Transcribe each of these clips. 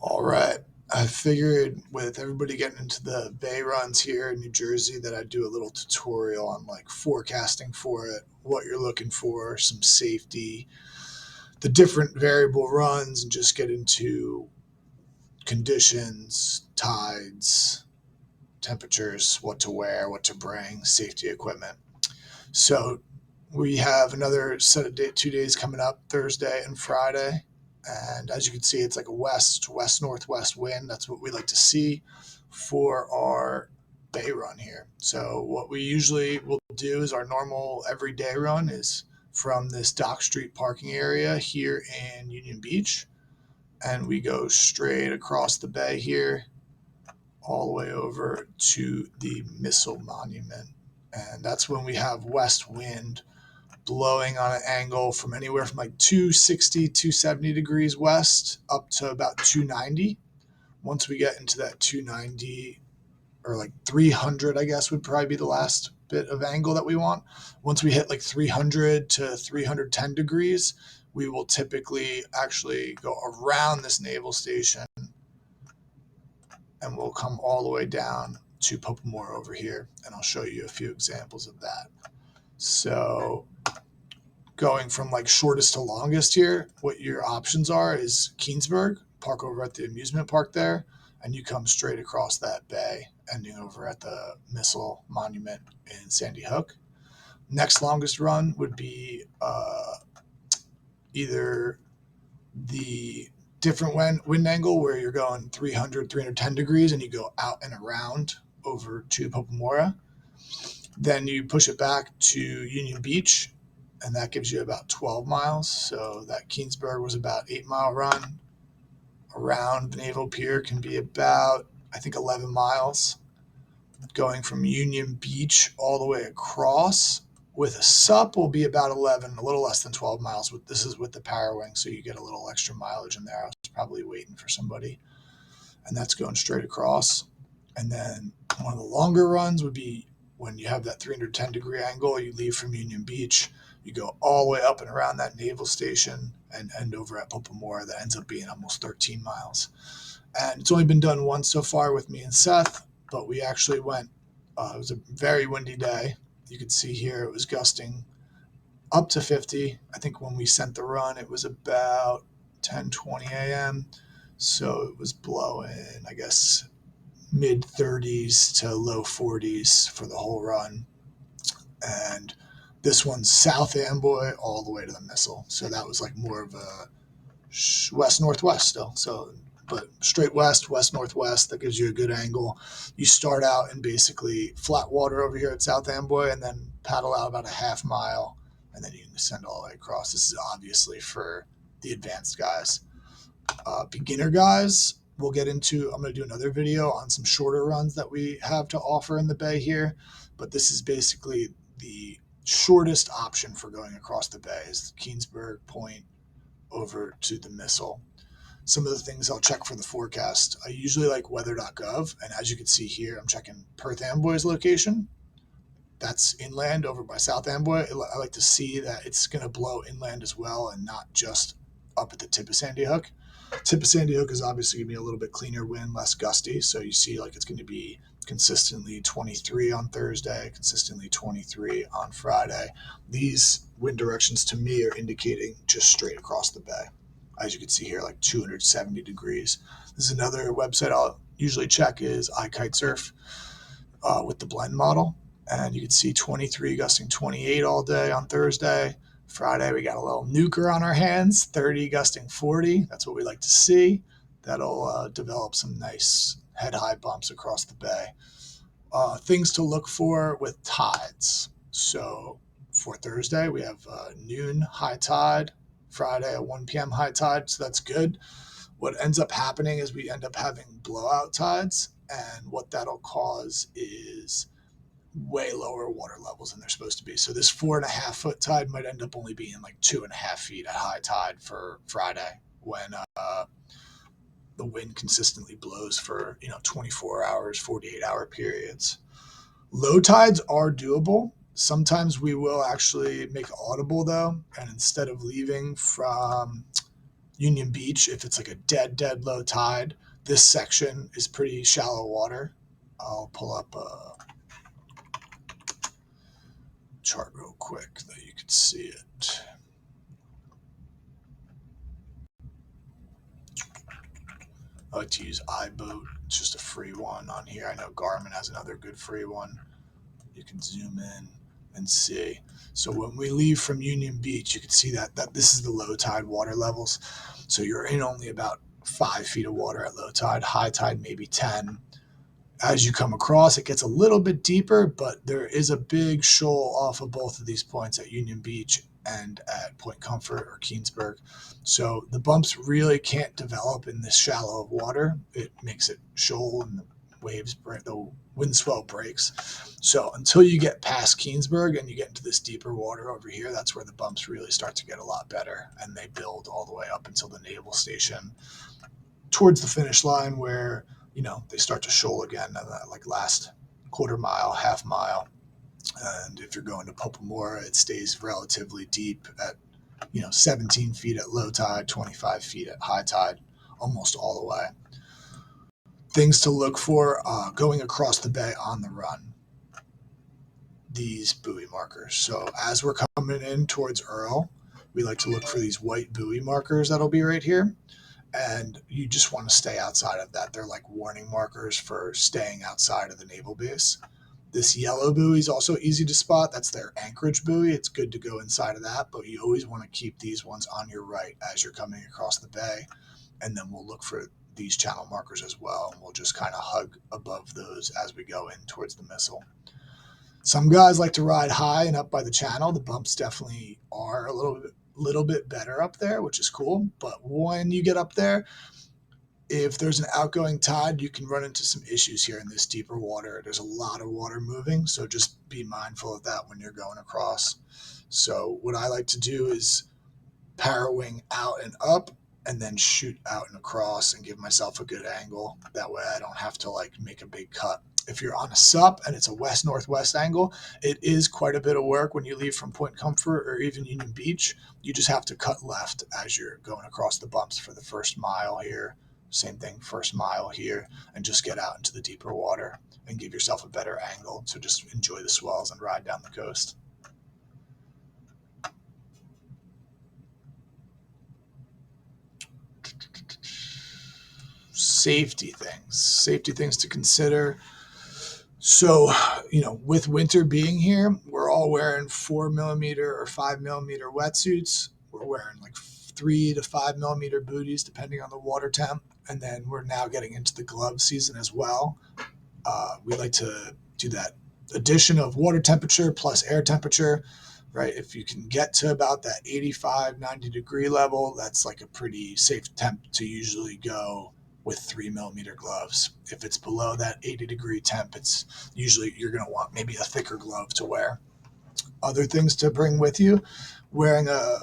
All right. I figured with everybody getting into the bay runs here in New Jersey that I'd do a little tutorial on like forecasting for it, what you're looking for, some safety, the different variable runs, and just get into conditions, tides, temperatures, what to wear, what to bring, safety equipment. So we have another set of 2 days coming up, Thursday and Friday. And as you can see, it's like a west-northwest wind. That's what we like to see for our bay run here. So what we usually will do is our normal everyday run is from this Dock Street parking area here in Union Beach. And we go straight across the bay here all the way over to the Missile Monument. And that's when we have west wind blowing on an angle from anywhere from like 260, 270 degrees west up to about 290. Once we get into that 290 or like 300, I guess would probably be the last bit of angle that we want. Once we hit like 300 to 310 degrees, we will typically actually go around this naval station and we'll come all the way down to Popamora over here. And I'll show you a few examples of that. So going from like shortest to longest here, what your options are is Keensburg, park over at the amusement park there, and you come straight across that bay, ending over at the Missile Monument in Sandy Hook. Next longest run would be either the different wind angle where you're going 300, 310 degrees and you go out and around over to Popamora. Then you push it back to Union Beach, and that gives you about 12 miles. So that Keensburg was about 8-mile run. Around the Naval Pier can be about, I think, 11 miles. Going from Union Beach all the way across with a sup will be about 11, a little less than 12 miles. This is with the power wing, so you get a little extra mileage in there. I was probably waiting for somebody. And that's going straight across. And then one of the longer runs would be when you have that 310 degree angle, you leave from Union Beach, you go all the way up and around that naval station and end over at Popamora. That ends up being almost 13 miles. And it's only been done once so far with me and Seth, but we actually went, it was a very windy day. You can see here it was gusting up to 50. I think when we sent the run, it was about 10:20 a.m. So it was blowing, I guess, mid 30s to low 40s for the whole run. And this one's South Amboy all the way to the Missile. So that was like more of a west-northwest still. So, but straight west-northwest, that gives you a good angle. You start out in basically flat water over here at South Amboy and then paddle out about a half mile, and then you can descend all the way across. This is obviously for the advanced guys. Beginner guys, we'll get into, I'm going to do another video on some shorter runs that we have to offer in the bay here, but this is basically the shortest option for going across the bay is Keensburg Point over to the Missile. Some of the things I'll check for the forecast, I usually like weather.gov, and as you can see here, I'm checking Perth Amboy's location. That's inland over by South Amboy. I like to see that it's going to blow inland as well and not just up at the tip of Sandy Hook. Tip of Sandy Hook is obviously going to be a little bit cleaner wind, less gusty. So you see like it's going to be consistently 23 on Thursday, consistently 23 on Friday. These wind directions to me are indicating just straight across the bay. As you can see here, like 270 degrees. This is another website I'll usually check is iKitesurf with the blend model. And you can see 23 gusting 28 all day on Thursday. Friday, we got a little nuker on our hands, 30 gusting 40. That's what we like to see. That'll develop some nice head-high bumps across the bay. Things to look for with tides. So for Thursday, we have noon high tide. Friday, a 1 p.m. high tide, so that's good. What ends up happening is we end up having blowout tides, and what that'll cause is way lower water levels than they're supposed to be. So this 4.5 foot tide might end up only being like 2.5 feet at high tide for Friday when the wind consistently blows for 24 hours, 48-hour periods. Low tides are doable. Sometimes we will actually make audible though, and instead of leaving from Union Beach, if it's like a dead low tide, this section is pretty shallow water. I'll pull up a chart real quick that you can see it. I like to use iBoat. It's just a free one on here. I know Garmin has another good free one. You can zoom in and see. So when we leave from Union Beach, you can see that this is the low tide water levels. So you're in only about 5 feet of water at low tide, high tide maybe 10. As you come across, it gets a little bit deeper, but there is a big shoal off of both of these points at Union Beach and at Point Comfort or Keensburg. So the bumps really can't develop in this shallow of water. It makes it shoal and the waves break, the wind swell breaks. So until you get past Keensburg and you get into this deeper water over here, that's where the bumps really start to get a lot better, and they build all the way up until the naval station towards the finish line where they start to shoal again in that like last quarter mile, half mile. And if you're going to Popamora, it stays relatively deep at 17 feet at low tide, 25 feet at high tide, almost all the way. Things to look for going across the bay on the run. These buoy markers. So as we're coming in towards Earl, we like to look for these white buoy markers that'll be right here. And you just want to stay outside of that. They're like warning markers for staying outside of the naval base. This yellow buoy is also easy to spot. That's their anchorage buoy. It's good to go inside of that, but you always want to keep these ones on your right as you're coming across the bay. And then we'll look for these channel markers as well. And we'll just kind of hug above those as we go in towards the missile. Some guys like to ride high and up by the channel. The bumps definitely are a little bit better up there, which is cool. But when you get up there, if there's an outgoing tide, you can run into some issues here in this deeper water. There's a lot of water moving, so just be mindful of that when you're going across. So what I like to do is power wing out and up and then shoot out and across and give myself a good angle. That way I don't have to like make a big cut. If you're on a sup and it's a west-northwest angle, it is quite a bit of work when you leave from Point Comfort or even Union Beach. You just have to cut left as you're going across the bumps for the first mile here. Same thing, first mile here, and just get out into the deeper water and give yourself a better angle. So just enjoy the swells and ride down the coast. Safety things to consider. So, with winter being here, we're all wearing 4mm or 5mm wetsuits. We're wearing like 3 to 5mm booties, depending on the water temp. And then we're now getting into the glove season as well. We like to do that addition of water temperature plus air temperature, right? If you can get to about that 85, 90 degree level, that's like a pretty safe temp to usually go with 3mm gloves. If it's below that 80 degree temp, it's usually you're going to want maybe a thicker glove to wear. Other things to bring with you, wearing a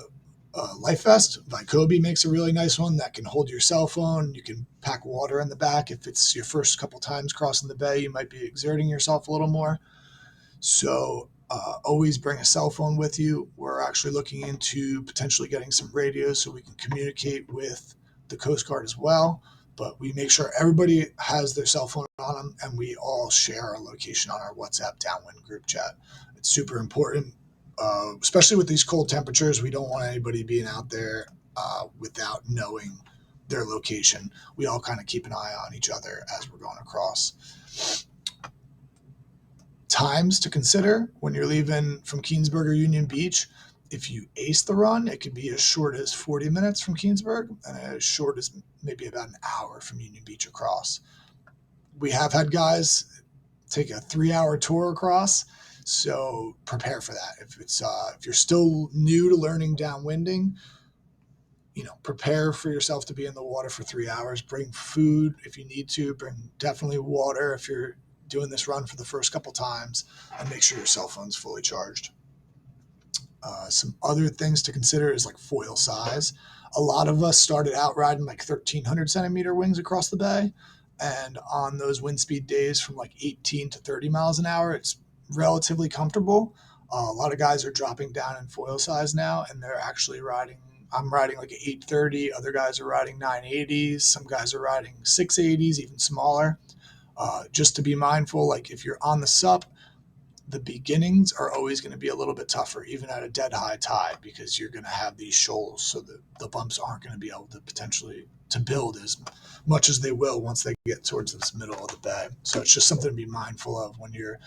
life vest. Vicobie makes a really nice one that can hold your cell phone. You can pack water in the back. If it's your first couple times crossing the bay, you might be exerting yourself a little more. So always bring a cell phone with you. We're actually looking into potentially getting some radios so we can communicate with the Coast Guard as well. But we make sure everybody has their cell phone on them, and we all share our location on our WhatsApp Downwind group chat. It's super important, especially with these cold temperatures. We don't want anybody being out there without knowing their location. We all kind of keep an eye on each other as we're going across. Times to consider when you're leaving from Keensburg or Union Beach. If you ace the run, it could be as short as 40 minutes from Keensburg and as short as maybe about an hour from Union Beach across. We have had guys take a 3-hour tour across, so prepare for that. If you're still new to learning downwinding, prepare for yourself to be in the water for 3 hours. Bring food if you need to. Bring definitely water if you're doing this run for the first couple times, and make sure your cell phone's fully charged. Some other things to consider is like foil size. A lot of us started out riding like 1,300 centimeter wings across the bay. And on those wind speed days from like 18 to 30 miles an hour, it's relatively comfortable. A lot of guys are dropping down in foil size now, and they're actually riding I'm riding like an 830. Other guys are riding 980s. Some guys are riding 680s, even smaller. Just to be mindful, like if you're on the sup, the beginnings are always going to be a little bit tougher, even at a dead high tide, because you're going to have these shoals, so the bumps aren't going to be able to potentially to build as much as they will once they get towards this middle of the bay. So it's just something to be mindful of when you're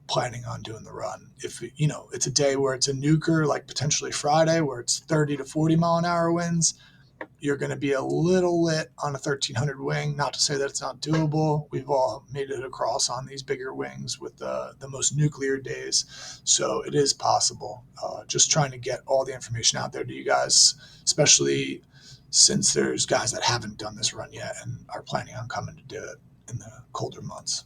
planning on doing the run. If it's a day where it's a nuker, like potentially Friday, where it's 30 to 40 mile an hour winds, you're going to be a little lit on a 1300 wing. Not to say that it's not doable. We've all made it across on these bigger wings with the most nuclear days. So it is possible. Just trying to get all the information out there to you guys, especially since there's guys that haven't done this run yet and are planning on coming to do it in the colder months.